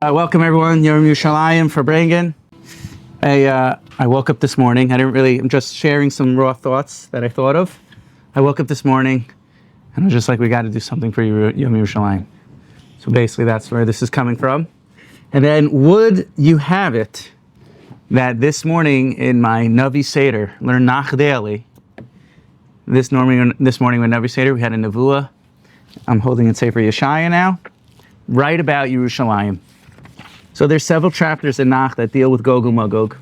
Welcome everyone, Yom Yerushalayim for bringing. I woke up this morning. I'm just sharing some raw thoughts that I thought of. I woke up this morning and I was just like, we got to do something for Yom Yerushalayim. So basically that's where this is coming from. And then would you have it that this morning in my Navi Seder, learn Nach daily, this morning with Navi Seder, we had a Nevuah. I'm holding it Sefer Yeshaya now, right about Yerushalayim. So there's several chapters in Nach that deal with Gog and Magog.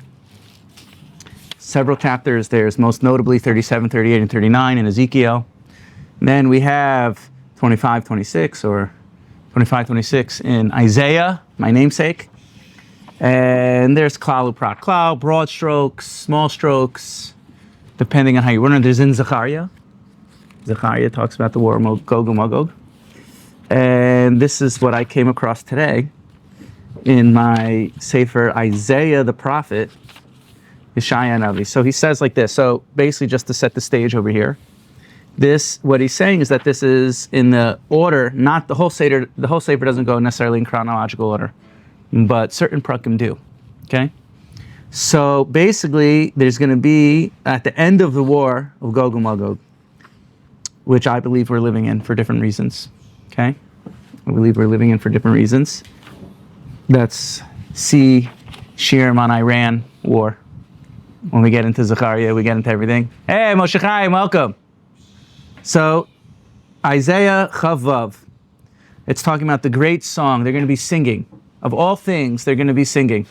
Several chapters, there's most notably 37, 38, and 39 in Ezekiel. And then we have 25, 26 in Isaiah, my namesake. And there's Klal Uprat Klal, broad strokes, small strokes, depending on how you learn. There's in Zechariah. Zechariah talks about the war of Gog and Magog. And this is what I came across today in my Sefer Isaiah the prophet, Yeshayahu HaNavi. So he says like this. So basically, just to set the stage over here, what he's saying is that this is in the order, not the whole Seder. The whole Sefer doesn't go necessarily in chronological order, but certain prakim do. Okay. So basically, there's going to be at the end of the war of Gog and Magog, which I believe we're living in for different reasons. Okay, I believe we're living in for different reasons. That's shiur on Iran war. When we get into Zechariah, we get into everything. Hey, Moshe Chaim, welcome. So, Isaiah Chavav, it's talking about the great song. They're going to be singing. Of all things, they're going to be singing.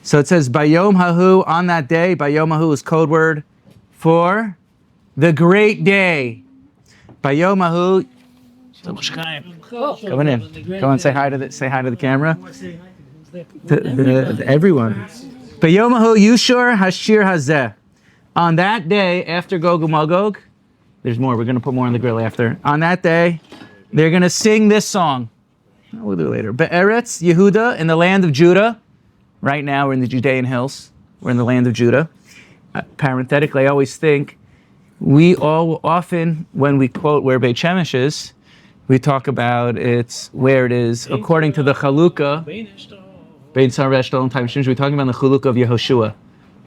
So it says, Bayom Hahu, on that day. Bayom Hahu is code word for the great day. Bayom Hahu. Coming in. Go and say hi to the camera. To everyone. Bayomahu Yushur Hashir Hazeh. On that day, after Gog and Magog, there's more. We're going to put more on the grill after. On that day, they're going to sing this song. We'll do it later. Be'eretz Yehuda, in the land of Judah. Right now, we're in the Judean hills. We're in the land of Judah. Parenthetically, I always think we all often, when we quote where Beit Shemesh is, we talk about where it is according to the Chalukah. We're talking about the Chalukah of Yehoshua.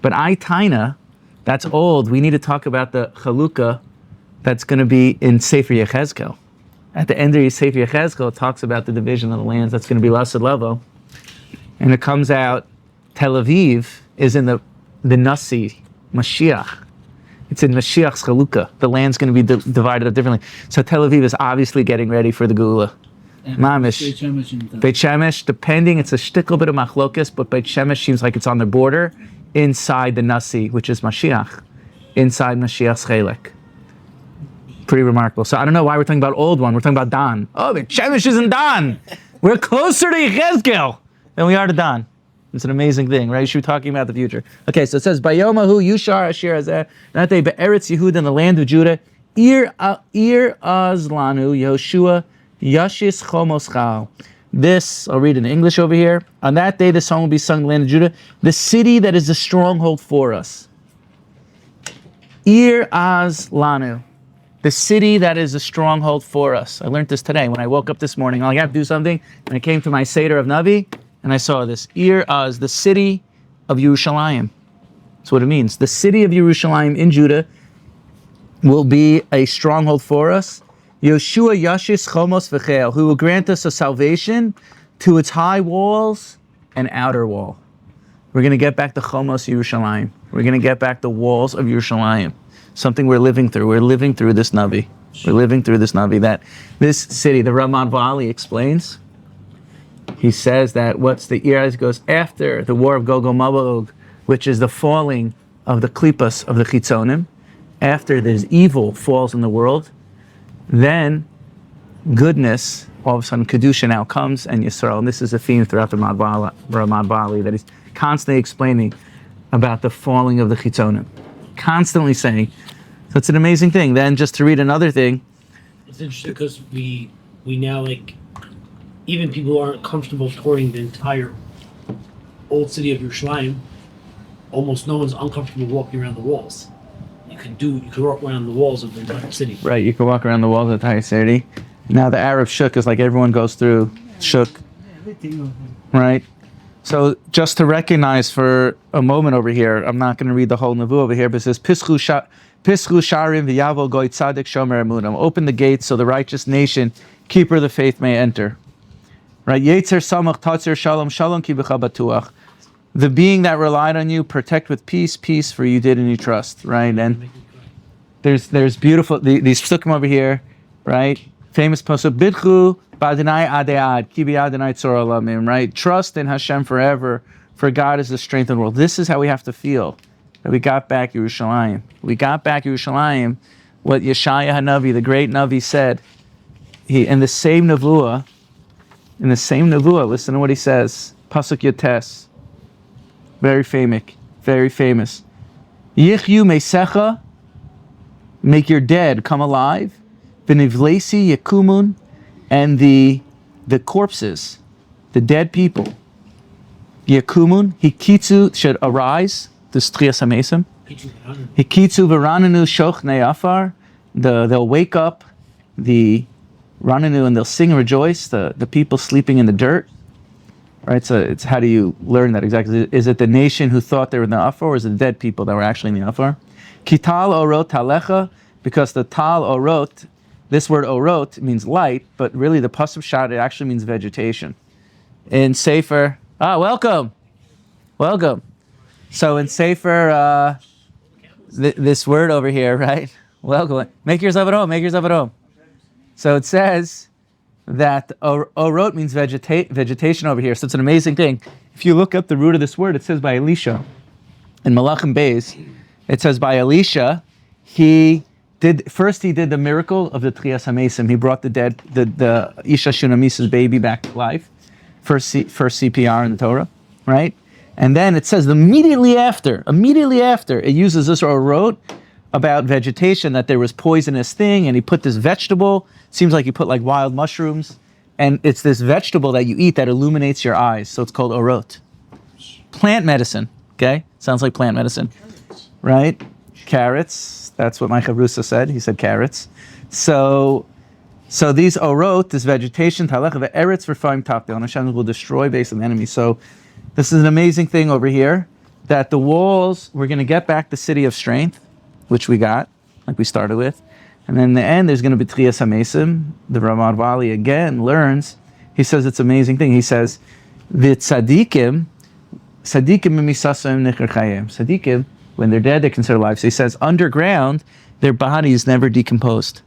But Taina, that's old. We need to talk about the Chalukah that's going to be in Sefer Yechezkel. At the end of Sefer Yechezkel, it talks about the division of the lands. That's going to be Lasad Levo. And it comes out, Tel Aviv is in the Nasi, Mashiach. It's in Mashiach's Chalukah. The land's going to be divided up differently. So Tel Aviv is obviously getting ready for the Geula. Mamish. Beit Shemesh, depending, it's a shtickle bit of machlokas, but Beit Shemesh seems like it's on the border inside the Nasi, which is Mashiach, inside Mashiach's Chelek. Pretty remarkable. So I don't know why we're talking about old one. We're talking about Dan. Oh, Beit Shemesh isn't Dan. We're closer to Yechezkel than we are to Dan. It's an amazing thing, right? You should be talking about the future. Okay, so it says, Bayomahu Yushar Ashir Hazeh, that day, Be'eretz Yehuda, in the land of Judah, Ir Azlanu Yehoshua Yashis Chomos Chal. This, I'll read in English over here. On that day, the song will be sung in the land of Judah, the city that is a stronghold for us. Ir Azlanu, the city that is a stronghold for us. I learned this today when I woke up this morning. I have to do something, and I came to my Seder of Navi, and I saw this. Ir Az, the city of Yerushalayim. That's what it means. The city of Yerushalayim in Judah will be a stronghold for us. Yoshua Yashis Chomos V'Chel, who will grant us a salvation to its high walls and outer wall. We're going to get back to Chomos Yerushalayim. We're going to get back the walls of Yerushalayim. Something we're living through. We're living through this Navi. We're living through this Navi. That this city, the Ramad Vali explains. He says that what's the year goes after the war of Gog and Magog, which is the falling of the klipas of the chitzonim. After there's evil falls in the world, then goodness, all of a sudden kedusha now comes, and Yisrael. And this is a theme throughout the Ramad Bali that he's constantly explaining about the falling of the chitzonim, constantly saying. So it's an amazing thing. Then just to read another thing. It's interesting because we now even people who aren't comfortable touring the entire old city of Yerushalayim, almost no one's uncomfortable walking around the walls. You can walk around the walls of the entire city. Right, you can walk around the walls of the entire city. Now the Arab shuk is like everyone goes through shuk. Right? So just to recognize for a moment over here, I'm not going to read the whole Nevu over here, but it says, Pischu sharim v'yavo goy tzadik shomer emunam. Open the gates so the righteous nation, keeper of the faith, may enter. Right? Yetzer samach tatzer shalom shalom ki b'cha batuach. The being that relied on you, protect with peace, peace, for you did and you trust. Right? And there's beautiful, these psukim over here, right? Famous pasuk, Bidchu b'Adonai adead, ki b'Adonai tzor olamim, right? Trust in Hashem forever, for God is the strength of the world. This is how we have to feel, that we got back Yerushalayim. We got back Yerushalayim, what Yeshaya HaNavi, the great Navi, said. He, in the same Nevuah, listen to what he says, pasuk Yotes, very famous. Yichyu meisecha, make your dead come alive. V'nivlesi yakumun, and the corpses, the dead people, yakumun, hikitzu, should arise. This Techiyas HaMeisim. Hikitzu v'rananu shochnei afar. They'll wake up the rananu and they'll sing and rejoice. The people sleeping in the dirt. Right. So it's how do you learn that exactly? Is it the nation who thought they were in the afar, or is it the dead people that were actually in the afar? Kital orot talecha, because the tal orot. This word orot means light, but really the pasuk shad, it actually means vegetation. In Sefer, welcome. So in Sefer, this word over here, right? Welcome. Make yourself at home. So it says that orot means vegetation over here. So it's an amazing thing. If you look up the root of this word, it says by Elisha. In Malachim Beis, it says by Elisha, he did the miracle of the Techiyas HaMeisim. He brought the dead, the Isha Shunamis's baby back to life. First CPR in the Torah, right? And then it says immediately after, it uses this or wrote about vegetation, that there was poisonous thing, and he put this vegetable, seems like he put like wild mushrooms, and it's this vegetable that you eat that illuminates your eyes, so it's called orot. Plant medicine, okay? Sounds like plant medicine, right? Carrots. That's what my chavrusa said. He said carrots. So these orot, this vegetation, talech of Eretz Yisrael tapdil, and Hashem will destroy base of the enemy. So this is an amazing thing over here, that the walls, we're going to get back the city of strength, which we got, like we started with. And then in the end, there's going to be Techiyas HaMeisim. The Ramad Vali again learns, he says it's an amazing thing. He says, the tzadikim misasam nicher chayim. Tzadikim, when they're dead, they're considered alive. So he says, underground, their bodies never decomposed.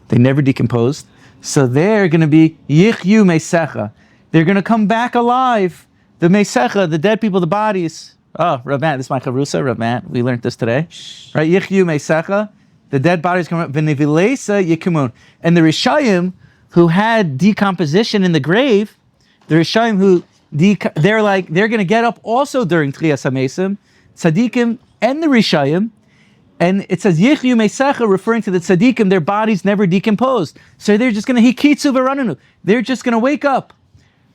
They never decomposed. So they're going to be yichyu meisecha. They're going to come back alive. The meisecha, the dead people, the bodies. Oh, Rav Matt, this is my chavrusa, Rav Matt. We learned this today. Right? Yichyu meisecha. The dead bodies come up. V'nivilesa yikumun. And the Rishayim, who had decomposition in the grave, the Rishayim who, they're going to get up also during Techiyas HaMeisim. Tzadikim and the Rishayim, and it says Yichyu Meisecha, referring to the Tzadikim, their bodies never decomposed. So they're just going to Hikitzu v'rananu. They're just going to wake up.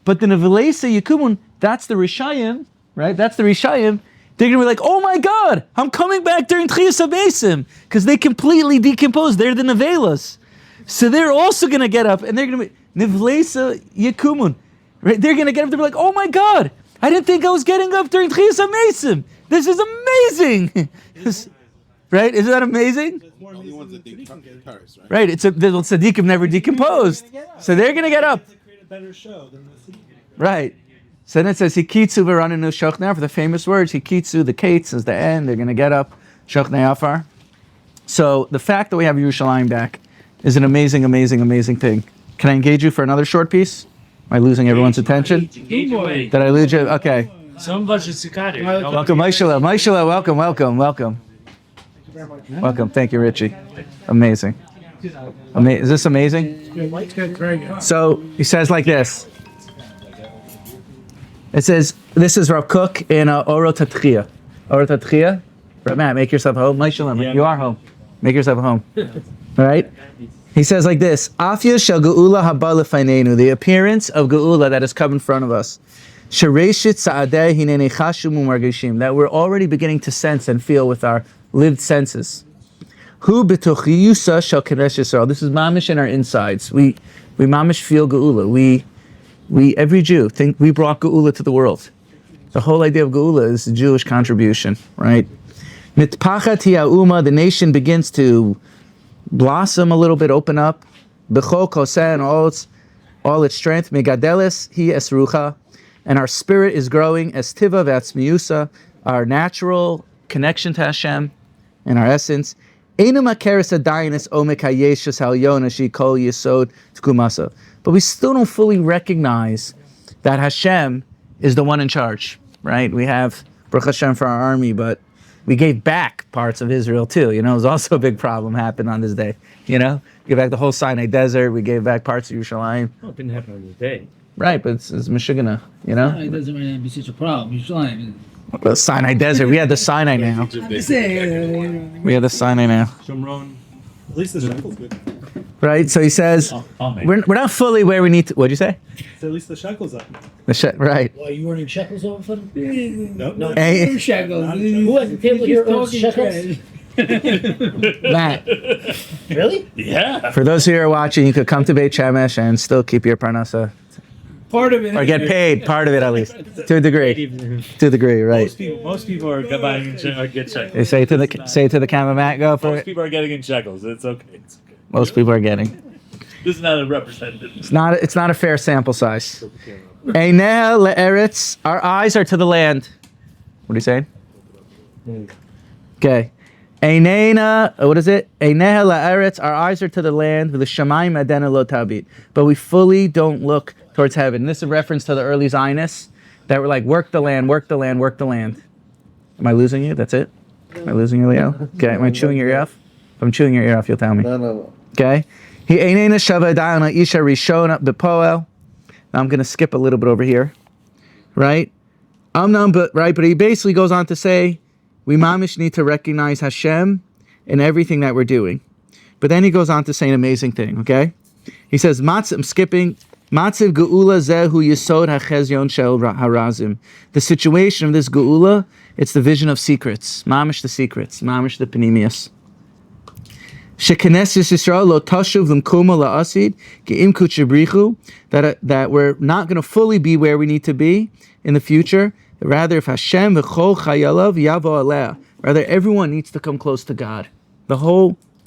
But the Nevilesa Yikumun, that's the Rishayim, right? That's the Rishayim. They're going to be like, oh my God, I'm coming back during Techiyas HaMeisim, because they completely decomposed. They're the Nevelas. So they're also going to get up, and they're going to be Nevilesa Yikumun. Right? They're going to get up, they're like, oh my God, I didn't think I was getting up during Techiyas HaMeisim. This is amazing, right? Isn't that amazing? Right. The tzaddikim never decomposed, so they're going to get up. Right. So then it says hikitzu v'rananu shochner, for the famous words hikitzu, the kates is the end. They're going to get up, shochner afar. So the fact that we have Yerushalayim back is an amazing thing. Can I engage you for another short piece? Am I losing everyone's attention? Did I lose you? Okay. Some of us are cicada. Welcome, Yeshayahu. Welcome. Welcome. Thank you, Richie. Amazing. Is this amazing? Very good. So he says like this. It says, this is Rav Kook in Orot HaTechiyah. Orot HaTechiyah. Matt, make yourself home. You are home. Make yourself home. All right? He says like this. Afya shel geula haba lefanenu. The appearance of geula that has come in front of us. That we're already beginning to sense and feel with our lived senses. This is mamish in our insides. We mamish feel geula. Every Jew, think we brought Geula to the world. The whole idea of Geula is the Jewish contribution, right? Mitpachat ha'uma, the nation begins to blossom a little bit, open up. B'chol koseh, and all its strength. Megadelis hi es rucha, and our spirit is growing. Es tiva v'atzmiusa, our natural connection to Hashem and our essence. Einu makeres adayin es omek hayeshus ha'yona shi kol yesod tkumasa. But we still don't fully recognize that Hashem is the one in charge, right? We have Baruch Hashem for our army, but we gave back parts of Israel too. You know, it was also a big problem happened on this day. You know, gave back the whole Sinai desert. We gave back parts of Yerushalayim. Well, it didn't happen on this day. Right, but it's Michigana, you know? It doesn't really be such a problem. Yerushalayim. The Sinai desert. We had the Sinai now. We have the Sinai now. Shomron. At least the shekel's good. Right, so he says, we're not fully where we need to. What'd you say? So at least the shekel's up. Right. Why, you earning shekels all of a sudden? No. Hey, Shekels. Who at the table here earns shekels? Matt, Really? Yeah. for those who are watching, you could come to Beit Shemesh and still keep your parnasa. Part of it. Or get paid, part of it at least. To a degree. To a degree, right. Most people are buying or get shekels. You say to the camera, Matt, go for Most it. people are getting in shekels. It's okay. It's okay. Most people are getting. This is not a representative. It's not a fair sample size. Eineh le'eretz, our eyes are to the land. What are you saying? Okay. Einena, what is it? Eineh le'eretz, our eyes are to the land, with the shamayim adena lo tabit. But we fully don't look towards heaven. This is a reference to the early Zionists that were like, work the land, work the land, work the land. Am I losing you? That's it? Am I losing you, Leo? Okay, am I chewing your ear off? If I'm chewing your ear off, you'll tell me. No. Okay? He einena shavadana isha rishona bepoel. Now I'm going to skip a little bit over here. Right? But he basically goes on to say, we mamish need to recognize Hashem in everything that we're doing. But then he goes on to say an amazing thing, okay? He says, I'm skipping. Matziv geula zehu yesod hachezyon shel harazim. The situation of this geula, it's the vision of secrets. Mamish the secrets. Mamish the panemius. Shekenes Yisrael lo tashuv l'mkoma la'asid ge'im kuchibrichu, that we're not going to fully be where we need to be in the future. Rather, if Hashem v'chol chayalav yavo aleh, rather everyone needs to come close to God.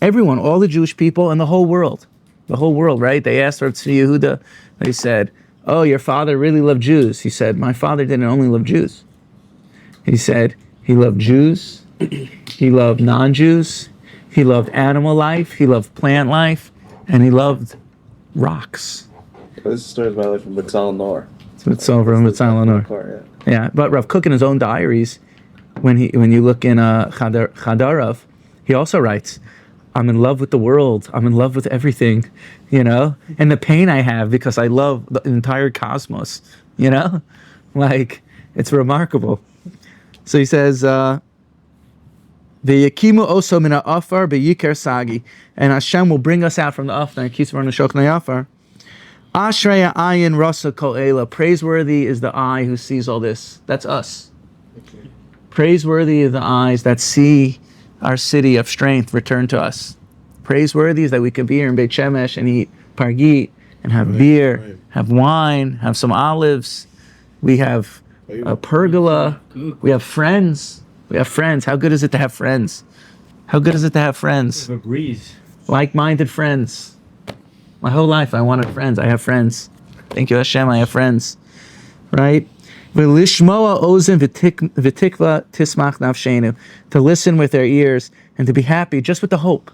Everyone, all the Jewish people and the whole world. The whole world, right? They asked Rav Yehuda, they said, oh, your father really loved Jews. He said, my father didn't only love Jews. He said, he loved Jews, he loved non-Jews, he loved animal life, he loved plant life, and he loved rocks. This story is my life from B'Tzal Nor. It's over in B'Tzal Nor. Yeah, but Rav Kook in his own diaries, when you look in Chadarav, he also writes, I'm in love with the world. I'm in love with everything, you know? And the pain I have because I love the entire cosmos, you know? Like, it's remarkable. So he says, V'yakimu oso mina afar b'yikar sagi. And Hashem will bring us out from the afar. Ashrei ayin rasa kol ela. Praiseworthy is the eye who sees all this. That's us. Praiseworthy are the eyes that see our city of strength return to us. Praiseworthy is that we can be here in Beit Shemesh and eat pargit and have beer, have wine, have some olives. We have a pergola. We have friends. How good is it to have friends? How good is it to have friends? A breeze. Like-minded friends. My whole life I wanted friends. I have friends. Thank you, Hashem. I have friends. Right? V'lishmoa ozen v'tikva tismach nafshenu. To listen with their ears and to be happy just with the hope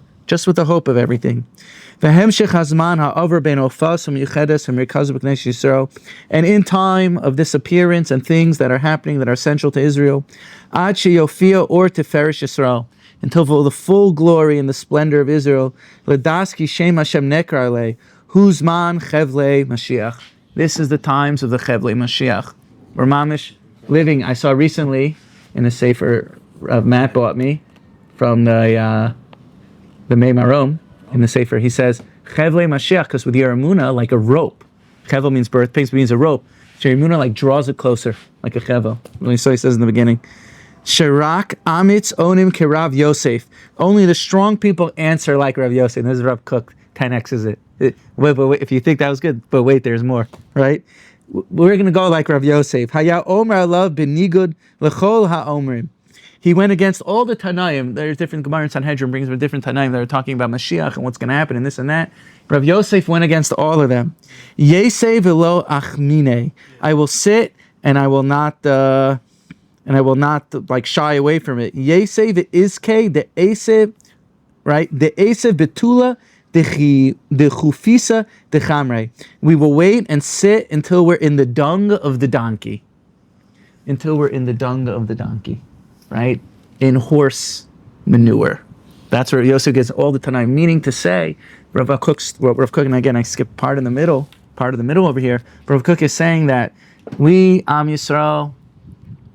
of everything. V'hemshech hazman ha'over ben ofas ha'miyuchedes ha'mirkaz b'knesh Yisrael. And in time of disappearance and things that are happening that are central to Israel, ad sheyofia or tiferish Yisrael, until the full glory and the splendor of Israel, l'daski shem Hashem nekar alei, huzman chevlei Mashiach. This is the times of the chevlei Mashiach. We're mamish living. I saw recently in a sefer Matt bought me from the Mei Marom in the sefer. He says Chevlei Mashiach because with Yeramuna like a rope. Chevel means birth pains, means a rope. Yeramuna like draws it closer like a chevel. So he says in the beginning. Shirak amitz onim ke Rav Yosef. Only the strong people answer like Rav Yosef. And this is Rav Kook. 10x is it? Wait, if you think that was good, but wait, there's more, right? we're going to go like Rav Yosef. Haya Omer Alav Benigud L'chol HaOmrim. He went against all the Tanaim. There's different Gemara in Sanhedrin brings with different Tanaim that are talking about Mashiach and what's going to happen and this and that. Rav Yosef went against all of them. Yesei v'lo achmine. I will sit and I will not like shy away from it. Yesei v'izke the esev, right? The esev betula the chufisa the chamrei. We will wait and sit until we're in the dung of the donkey. Until we're in the dung of the donkey, right? In horse manure. That's where Yosef gets all the Tanaim. Meaning to say, Rav Kook, and again I skipped part of the middle over here. Rav Kook is saying that we, Am Yisrael,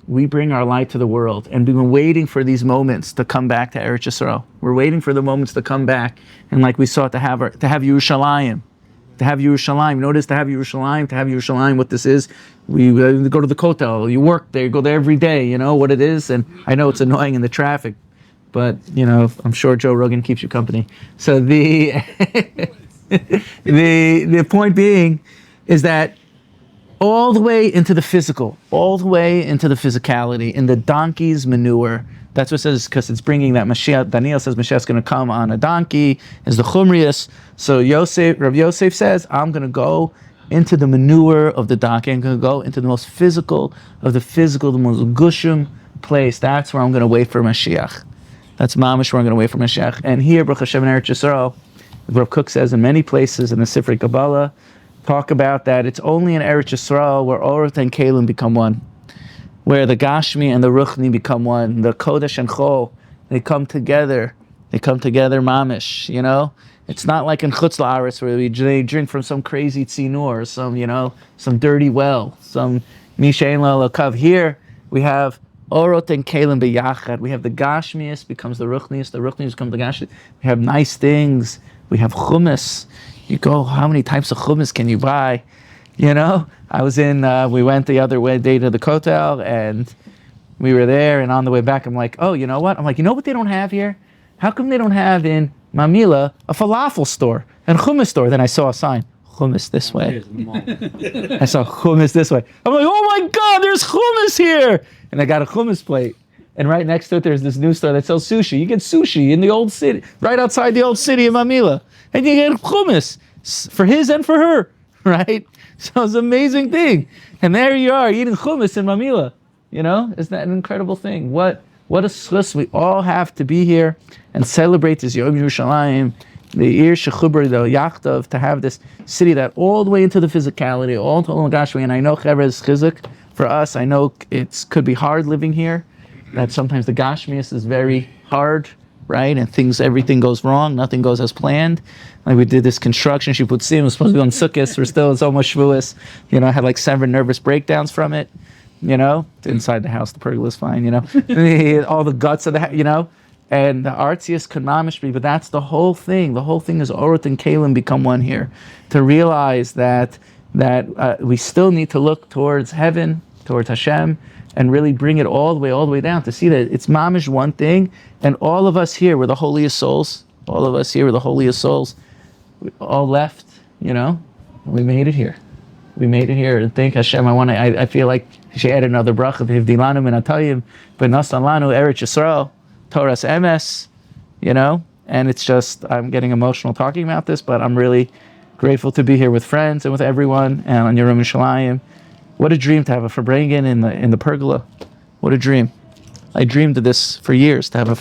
we bring our light to the world, and we've been waiting for these moments to come back to Eretz Yisrael. We're waiting for the moments to come back, and like we saw, to have Yerushalayim. To have Yerushalayim. Notice to have Yerushalayim, what this is. We go to the kotel, you work there, you go there every day, you know what it is, and I know it's annoying in the traffic, but you know, I'm sure Joe Rogan keeps you company. So the the point being is that all the way into the physical, all the way into the physicality, in the donkey's manure. That's what it says, because it's bringing that Mashiach. Daniel says Mashiach's going to come on a donkey, is the chumrius. So Rav Yosef says, I'm going to go into the manure of the donkey. I'm going to go into the most physical of the physical, the most gushim place. That's where I'm going to wait for Mashiach. That's mamish where I'm going to wait for Mashiach. And here, Baruch Hashem in Eretz Yisrael, Rav Kook says in many places in the Sifrei Kabbalah, talk about that it's only in Eretz Yisrael where Orot and Kalim become one, where the Gashmi and the Ruchni become one, the Kodesh and Chol, they come together mamish, you know? It's not like in Chutz La'aretz where they drink from some crazy tzinur, some dirty well, some Mishain La'akav. Here we have Orot and Kalim b'yachad. We have the Gashmius becomes the Ruchnius becomes the Gashmi. We have nice things. We have Chumas. You go, how many types of Chumas can you buy? You know, we went the other day to the Kotel, and we were there, and on the way back, I'm like, oh, you know what? I'm like, you know what they don't have here? How come they don't have in Mamila a falafel store and hummus store? Then I saw a sign, hummus this way. I saw hummus this way. I'm like, oh my God, there's hummus here. And I got a hummus plate. And right next to it, there's this new store that sells sushi. You get sushi in the old city, right outside the old city of Mamila. And you get hummus for his and for her, right? So it's an amazing thing. And there you are, eating hummus in Mamila. You know, isn't that an incredible thing? What a schus. We all have to be here and celebrate this Yom Yerushalayim, the Ir Shechubr, the Yachtav, to have this city that all the way into the physicality, all to Gashmi. And I know Chevra is chizuk for us. I know it could be hard living here, that sometimes the Gashmius is very hard, right? And everything goes wrong, nothing goes as planned. Like we did this construction, she put it was supposed to be on Sukkot, it's almost Shavuos. You know, I had like 7 nervous breakdowns from it. You know, inside the house, the pergola is fine, you know. All the guts of the you know, and the artsiest could mamish be, but that's the whole thing. The whole thing is Orot and Kalim become one here. To realize that we still need to look towards heaven, towards Hashem, and really bring it all the way down to see that it's mamish one thing, and all of us here were the holiest souls. All of us here were the holiest souls. We all left, you know, we made it here. We made it here. And thank Hashem. I feel like she added another bracha. V'hivdilanu min atayim, v'nasan lanu Eretz Yisrael, Torah's MS, you know. And it's just, I'm getting emotional talking about this, but I'm really grateful to be here with friends and with everyone and on Yom Yerushalayim. What a dream to have a Farbrengen in the pergola. What a dream. I dreamed of this for years, to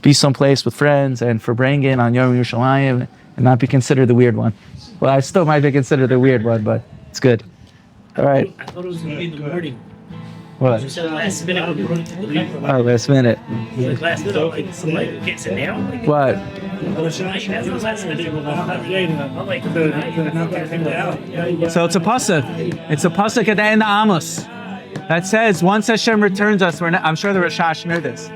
be someplace with friends and Farbrengen on Yom Yerushalayim and not be considered the weird one. Well, I still might be considered the weird one, but it's good. All right. I thought it was going to be in the morning. What? You said last minute. Oh, last minute. Like last minute, I'm like, can't sit down. Like, What? last minute. I'm like, So it's a pasuk. It's a pasuk at the end of Amos that says, once Hashem returns us, I'm sure the Rashash knew this,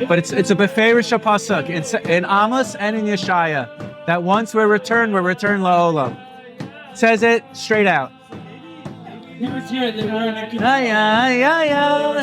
but it's a beferish pasuk. It's in Amos and in Yeshaya that once we're returned la'olam. It says it straight out. He was here, they weren't. Ay, ay, ay, ay.